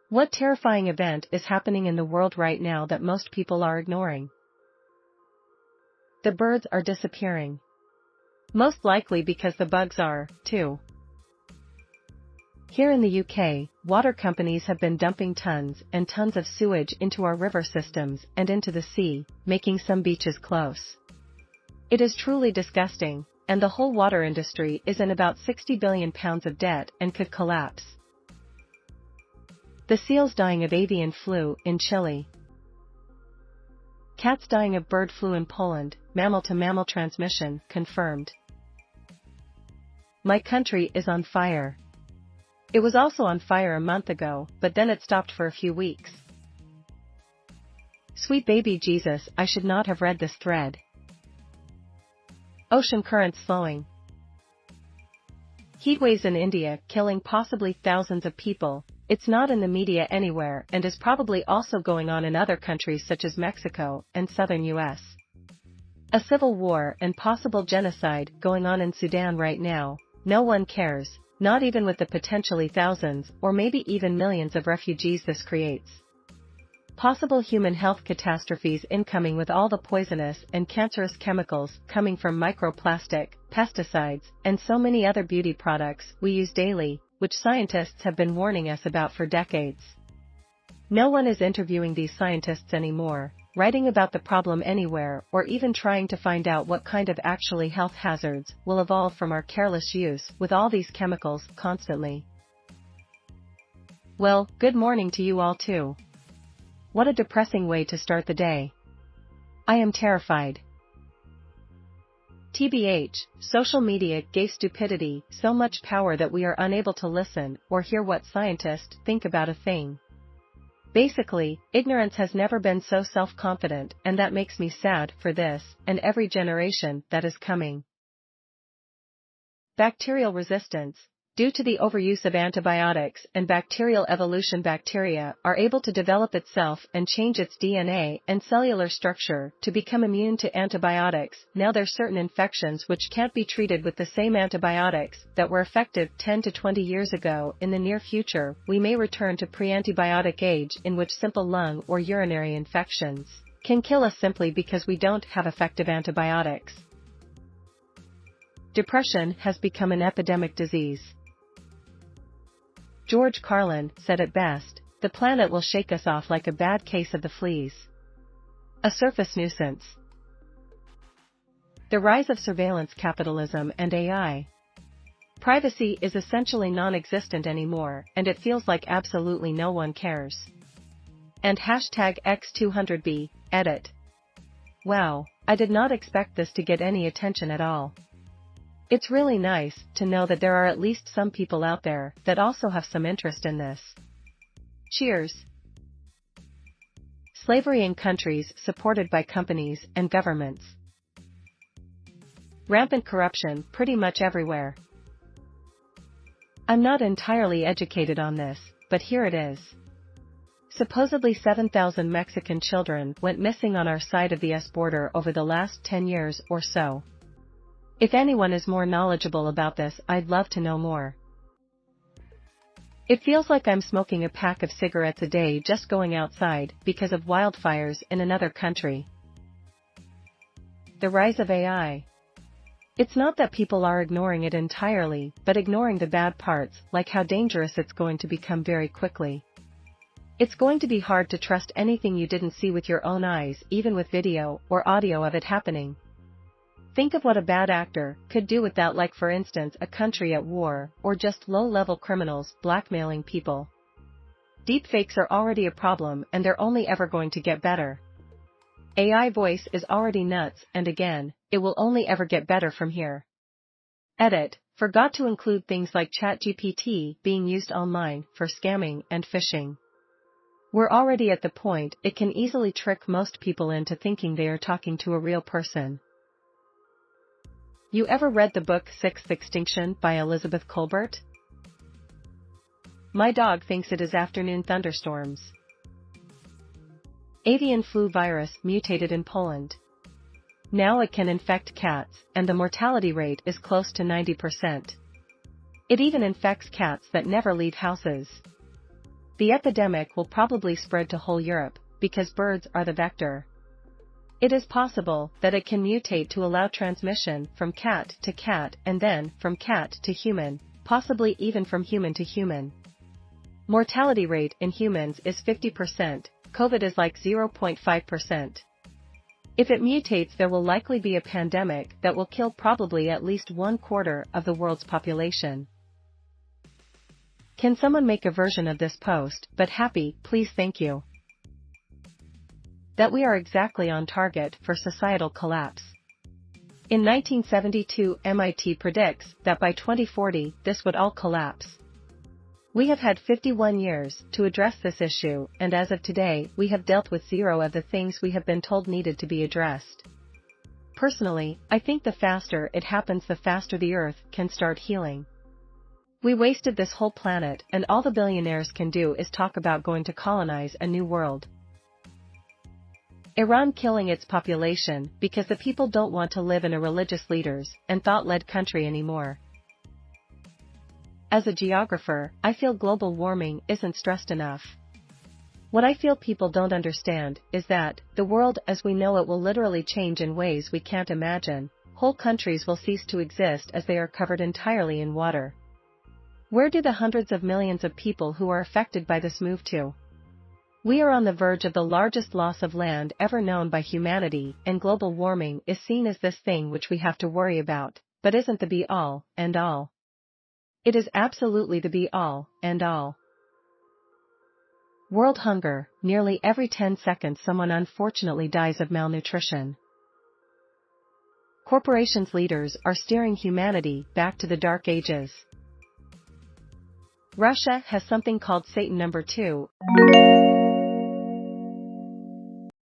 What terrifying event is happening in the world right now that most people are ignoring? The birds are disappearing. Most likely because the bugs are, too. Here in the UK, water companies have been dumping tons and tons of sewage into our river systems and into the sea, making some beaches close. It is truly disgusting, and the whole water industry is in about £60 billion of debt and could collapse. The seals dying of avian flu in Chile. Cats dying of bird flu in Poland, mammal-to-mammal transmission confirmed. My country is on fire. It was also on fire a month ago, but then it stopped for a few weeks. Sweet baby Jesus, I should not have read this thread. Ocean currents slowing. Heatwaves in India killing possibly thousands of people. It's not in the media anywhere and is probably also going on in other countries such as Mexico and southern US. A civil war and possible genocide going on in Sudan right now. No one cares, not even with the potentially thousands or maybe even millions of refugees this creates. Possible human health catastrophes incoming with all the poisonous and cancerous chemicals coming from microplastic, pesticides, and so many other beauty products we use daily, which scientists have been warning us about for decades. No one is interviewing these scientists anymore, writing about the problem anywhere, or even trying to find out what kind of actually health hazards will evolve from our careless use with all these chemicals constantly. Well, good morning to you all too. What a depressing way to start the day. I am terrified. TBH, social media gave stupidity so much power that we are unable to listen or hear what scientists think about a thing. Basically, ignorance has never been so self-confident, and that makes me sad for this and every generation that is coming. Bacterial resistance. Due to the overuse of antibiotics and bacterial evolution, bacteria are able to develop itself and change its DNA and cellular structure to become immune to antibiotics. Now there are certain infections which can't be treated with the same antibiotics that were effective 10 to 20 years ago. In the near future, we may return to pre-antibiotic age in which simple lung or urinary infections can kill us simply because we don't have effective antibiotics. Depression has become an epidemic disease. George Carlin said it best, the planet will shake us off like a bad case of the fleas. A surface nuisance. The rise of surveillance capitalism and AI. Privacy is essentially non-existent anymore, and it feels like absolutely no one cares. And #X200B, edit. Wow, I did not expect this to get any attention at all. It's really nice to know that there are at least some people out there that also have some interest in this. Cheers. Slavery in countries supported by companies and governments. Rampant corruption pretty much everywhere. I'm not entirely educated on this, but here it is. Supposedly 7,000 Mexican children went missing on our side of the US border over the last 10 years or so. If anyone is more knowledgeable about this, I'd love to know more. It feels like I'm smoking a pack of cigarettes a day just going outside because of wildfires in another country. The rise of AI. It's not that people are ignoring it entirely, but ignoring the bad parts, like how dangerous it's going to become very quickly. It's going to be hard to trust anything you didn't see with your own eyes, even with video or audio of it happening. Think of what a bad actor could do with that, like for instance a country at war, or just low-level criminals blackmailing people. Deepfakes are already a problem and they're only ever going to get better. AI voice is already nuts, and again, it will only ever get better from here. Edit, forgot to include things like ChatGPT being used online for scamming and phishing. We're already at the point it can easily trick most people into thinking they are talking to a real person. You ever read the book Sixth Extinction by Elizabeth Kolbert? My dog thinks it is afternoon thunderstorms. Avian flu virus mutated in Poland. Now it can infect cats, and the mortality rate is close to 90%. It even infects cats that never leave houses. The epidemic will probably spread to whole Europe, because birds are the vector. It is possible that it can mutate to allow transmission from cat to cat and then from cat to human, possibly even from human to human. Mortality rate in humans is 50%, COVID is like 0.5%. If it mutates, there will likely be a pandemic that will kill probably at least 1/4 of the world's population. Can someone make a version of this post, but happy, please? Thank you. That we are exactly on target for societal collapse. In 1972, MIT predicts that by 2040, this would all collapse. We have had 51 years to address this issue, and as of today, we have dealt with 0 of the things we have been told needed to be addressed. Personally, I think the faster it happens, the faster the Earth can start healing. We wasted this whole planet, and all the billionaires can do is talk about going to colonize a new world. Iran killing its population because the people don't want to live in a religious leaders and thought-led country anymore. As a geographer, I feel global warming isn't stressed enough. What I feel people don't understand is that the world as we know it will literally change in ways we can't imagine. Whole countries will cease to exist as they are covered entirely in water. Where do the hundreds of millions of people who are affected by this move to? We are on the verge of the largest loss of land ever known by humanity, and global warming is seen as this thing which we have to worry about, but isn't the be-all and all. It is absolutely the be-all and all. World hunger: nearly every 10 seconds someone unfortunately dies of malnutrition. Corporations' leaders are steering humanity back to the Dark Ages. Russia has something called Satan number 2.